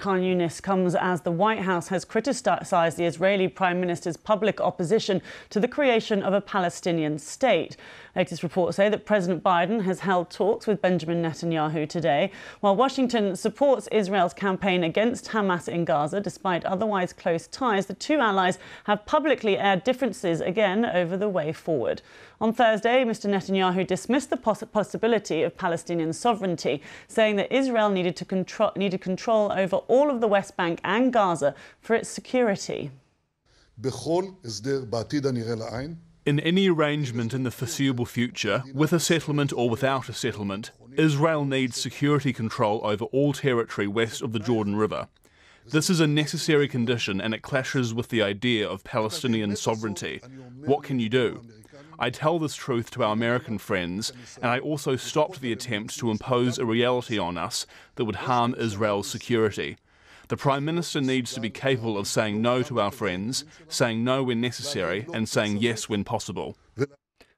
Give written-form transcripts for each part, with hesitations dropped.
Khan Yunis comes as the White House has criticised the Israeli Prime Minister's public opposition to the creation of a Palestinian state. Latest reports say that President Biden has held talks with Benjamin Netanyahu today, while Washington supports Israel's campaign against Hamas in Gaza. Despite otherwise close ties, the two allies have publicly aired differences again over the way forward. On Thursday, Mr. Netanyahu dismissed the possibility of Palestinian sovereignty, saying that Israel needed control over all of the West Bank and Gaza for its security. In any arrangement in the foreseeable future, with a settlement or without a settlement, Israel needs security control over all territory west of the Jordan River. This is a necessary condition and it clashes with the idea of Palestinian sovereignty. What can you do? I tell this truth to our American friends, and I also stopped the attempt to impose a reality on us that would harm Israel's security. The Prime Minister needs to be capable of saying no to our friends, saying no when necessary, and saying yes when possible.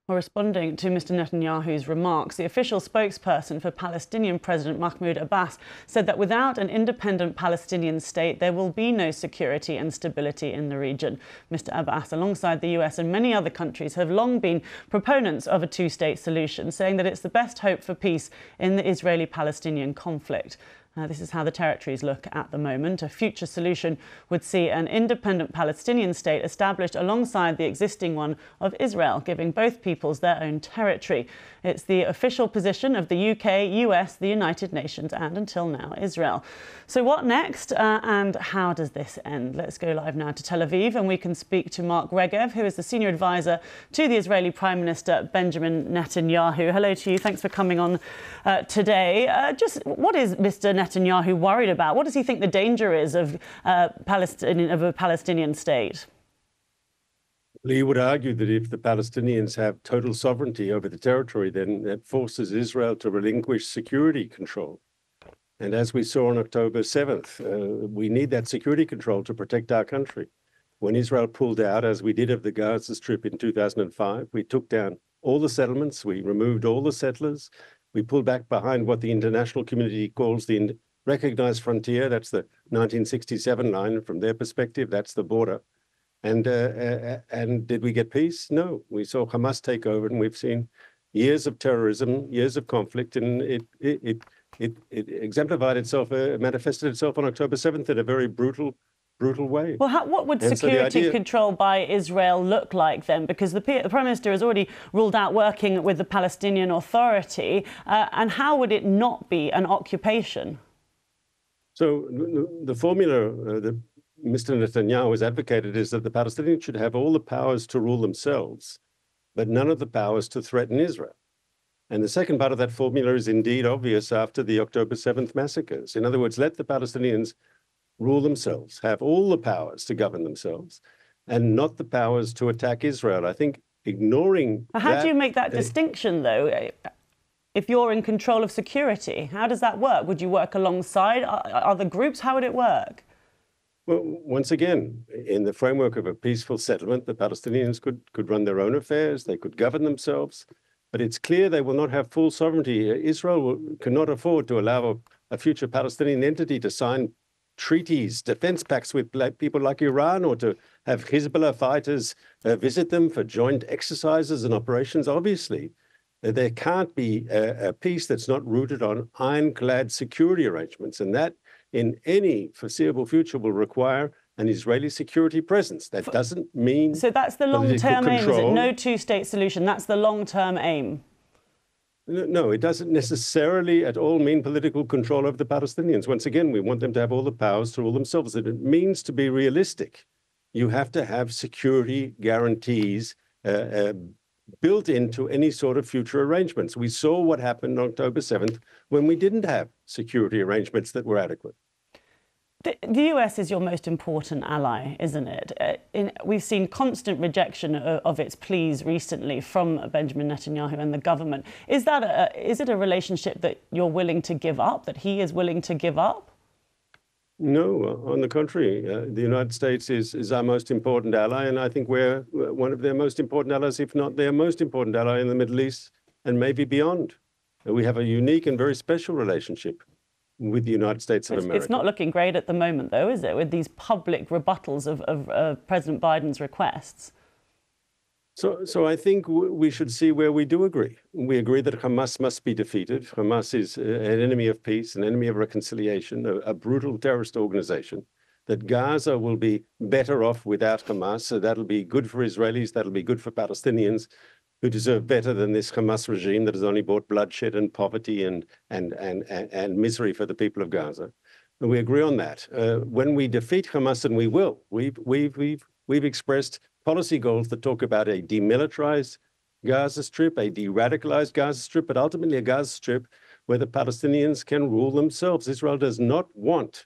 Well, responding to Mr. Netanyahu's remarks, the official spokesperson for Palestinian President Mahmoud Abbas said that without an independent Palestinian state, there will be no security and stability in the region. Mr. Abbas, alongside the US and many other countries, have long been proponents of a two-state solution, saying that it's the best hope for peace in the Israeli-Palestinian conflict. This is how the territories look at the moment. A future solution would see an independent Palestinian state established alongside the existing one of Israel, giving both peoples their own territory. It's the official position of the UK, US, the United Nations, and until now, Israel. So what next and how does this end? Let's go live now to Tel Aviv and we can speak to Mark Regev, who is the senior advisor to the Israeli Prime Minister Benjamin Netanyahu. Hello to you. Thanks for coming on today. Just what is Mr. Netanyahu worried about? What does he think the danger is of a Palestinian state? Well, he would argue that if the Palestinians have total sovereignty over the territory, then that forces Israel to relinquish security control. And as we saw on October 7th, we need that security control to protect our country. When Israel pulled out, as we did of the Gaza Strip in 2005, we took down all the settlements, we removed all the settlers, we pulled back behind what the international community calls the recognized frontier. That's the 1967 line. From their perspective, that's the border. And did we get peace? No. We saw Hamas take over, and we've seen years of terrorism, years of conflict, and it exemplified itself, manifested itself on October 7th in a very brutal way. Well, what would security control by Israel look like then? Because the Prime Minister has already ruled out working with the Palestinian Authority. And how would it not be an occupation? So the formula that Mr. Netanyahu has advocated is that the Palestinians should have all the powers to rule themselves, but none of the powers to threaten Israel. And the second part of that formula is indeed obvious after the October 7th massacres. In other words, let the Palestinians rule themselves, have all the powers to govern themselves, and not the powers to attack Israel. I think ignoring How do you make that distinction, though? If you're in control of security, how does that work? Would you work alongside other groups? How would it work? Well, once again, in the framework of a peaceful settlement, the Palestinians could run their own affairs, they could govern themselves, but it's clear they will not have full sovereignty. Israel cannot afford to allow a future Palestinian entity to sign treaties, defense pacts with people like Iran, or to have Hezbollah fighters visit them for joint exercises and operations. Obviously, there can't be a peace that's not rooted on ironclad security arrangements, and that in any foreseeable future will require an Israeli security presence. That doesn't mean... So that's the long-term aim, is it? No two-state solution. That's the long-term aim. No, it doesn't necessarily at all mean political control over the Palestinians. Once again, we want them to have all the powers to rule themselves. It means to be realistic. You have to have security guarantees built into any sort of future arrangements. We saw what happened on October 7th when we didn't have security arrangements that were adequate. The US is your most important ally, isn't it? We've seen constant rejection of its pleas recently from Benjamin Netanyahu and the government. Is it a relationship that you're willing to give up, that he is willing to give up? No, on the contrary. The United States is our most important ally, and I think we're one of their most important allies, if not their most important ally in the Middle East and maybe beyond. We have a unique and very special relationship. with the United States of America. It's not looking great at the moment, though, is it, with these public rebuttals of President Biden's requests? So I think we should see where we do agree. We agree that Hamas must be defeated. Hamas is an enemy of peace, an enemy of reconciliation, a brutal terrorist organization. That Gaza will be better off without Hamas. So that'll be good for Israelis. That'll be good for Palestinians, who deserve better than this Hamas regime that has only brought bloodshed and poverty and misery for the people of Gaza. And we agree on that. When we defeat Hamas, and we will, we've expressed policy goals that talk about a demilitarized Gaza Strip, a de-radicalized Gaza Strip, but ultimately a Gaza Strip where the Palestinians can rule themselves. Israel does not want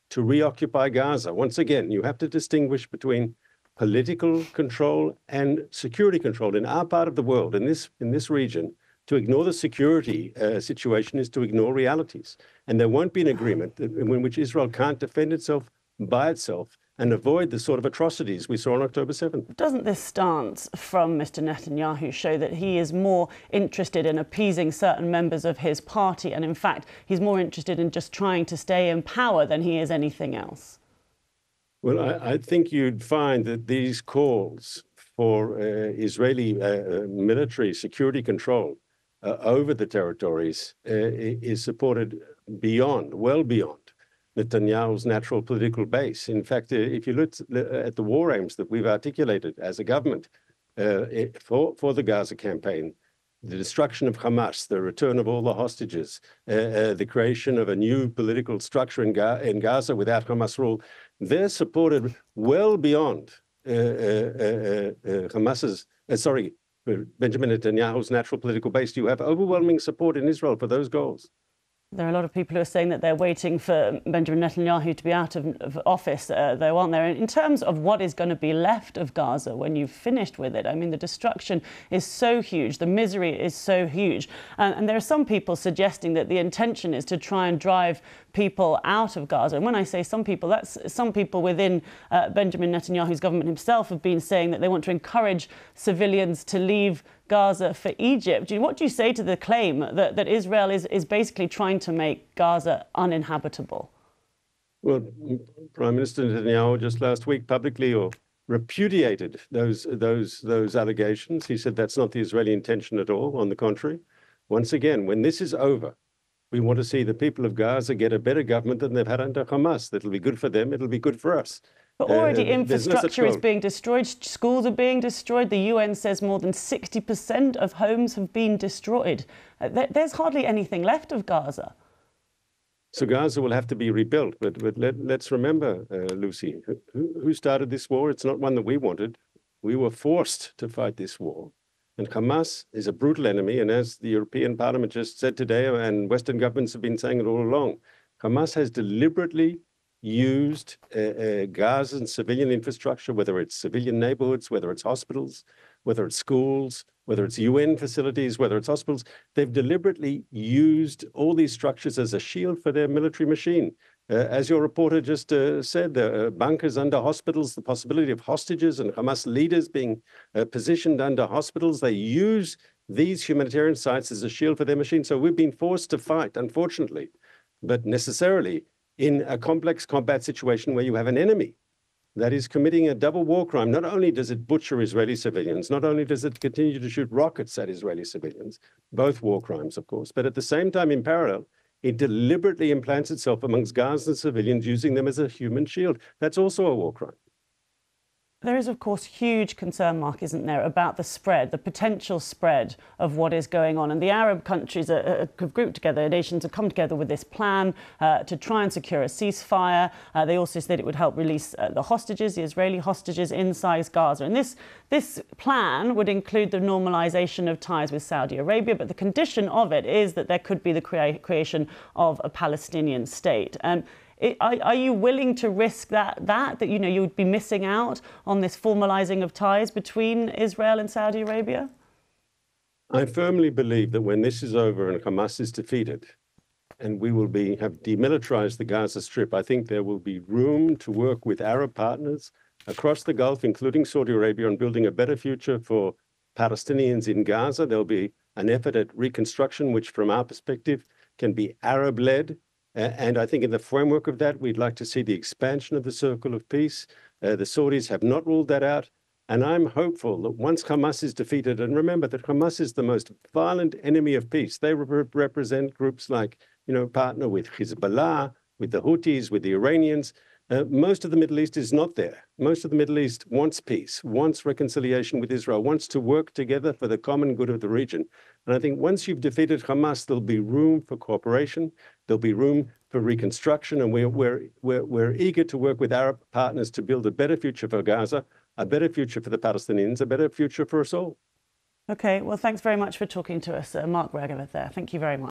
to reoccupy Gaza. Once again, you have to distinguish between political control and security control. In our part of the world, in this region, to ignore the security situation is to ignore realities. And there won't be an agreement in which Israel can't defend itself by itself and avoid the sort of atrocities we saw on October 7th. Doesn't this stance from Mr. Netanyahu show that he is more interested in appeasing certain members of his party, and in fact, he's more interested in just trying to stay in power than he is anything else? Well, I think you'd find that these calls for Israeli military security control over the territories is supported well beyond Netanyahu's natural political base. In fact, if you look at the war aims that we've articulated as a government for the Gaza campaign, the destruction of Hamas, the return of all the hostages, the creation of a new political structure in Gaza without Hamas rule, they're supported well beyond Benjamin Netanyahu's natural political base. You have overwhelming support in Israel for those goals. There are a lot of people who are saying that they're waiting for Benjamin Netanyahu to be out of office, though, aren't there? In terms of what is going to be left of Gaza when you've finished with it, I mean, the destruction is so huge, the misery is so huge. And there are some people suggesting that the intention is to try and drive people out of Gaza. And when I say some people, that's some people within Benjamin Netanyahu's government himself have been saying that they want to encourage civilians to leave Gaza for Egypt. What do you say to the claim that Israel is basically trying to make Gaza uninhabitable? Well, Prime Minister Netanyahu just last week publicly repudiated those allegations. He said that's not the Israeli intention at all. On the contrary, once again, when this is over, we want to see the people of Gaza get a better government than they've had under Hamas. That'll be good for them. It'll be good for us. But already infrastructure is being destroyed. Schools are being destroyed. The UN says more than 60% of homes have been destroyed. There's hardly anything left of Gaza. So Gaza will have to be rebuilt. But let's remember, Lucy, who started this war? It's not one that we wanted. We were forced to fight this war. And Hamas is a brutal enemy. And as the European Parliament just said today, and Western governments have been saying it all along, Hamas has deliberately used Gaza's civilian infrastructure, whether it's civilian neighborhoods, whether it's hospitals, whether it's schools, whether it's UN facilities, whether it's hospitals. They've deliberately used all these structures as a shield for their military machine. As your reporter just said, there are bunkers under hospitals, the possibility of hostages and Hamas leaders being positioned under hospitals. They use these humanitarian sites as a shield for their machine. So we've been forced to fight, unfortunately, but necessarily in a complex combat situation where you have an enemy that is committing a double war crime. Not only does it butcher Israeli civilians, not only does it continue to shoot rockets at Israeli civilians, both war crimes, of course, but at the same time, in parallel, it deliberately implants itself amongst Gaza civilians, using them as a human shield. That's also a war crime. There is, of course, huge concern, Mark, isn't there, about the spread, the potential spread of what is going on. And the Arab countries have grouped together, nations have come together with this plan to try and secure a ceasefire. They also said it would help release the hostages, the Israeli hostages inside Gaza. And this plan would include the normalization of ties with Saudi Arabia. But the condition of it is that there could be the creation of a Palestinian state. Are you willing to risk that you would be missing out on this formalizing of ties between Israel and Saudi Arabia? I firmly believe that when this is over and Hamas is defeated, and we will have demilitarized the Gaza Strip, I think there will be room to work with Arab partners across the Gulf, including Saudi Arabia, on building a better future for Palestinians in Gaza. There'll be an effort at reconstruction, which from our perspective can be Arab-led, And I think in the framework of that, we'd like to see the expansion of the circle of peace. The Saudis have not ruled that out. And I'm hopeful that once Hamas is defeated, and remember that Hamas is the most violent enemy of peace. They represent groups like, partner with Hezbollah, with the Houthis, with the Iranians. Most of the Middle East is not there. Most of the Middle East wants peace, wants reconciliation with Israel, wants to work together for the common good of the region. And I think once you've defeated Hamas, there'll be room for cooperation. There'll be room for reconstruction. And we're eager to work with Arab partners to build a better future for Gaza, a better future for the Palestinians, a better future for us all. Okay, well, thanks very much for talking to us. Mark Regev there. Thank you very much.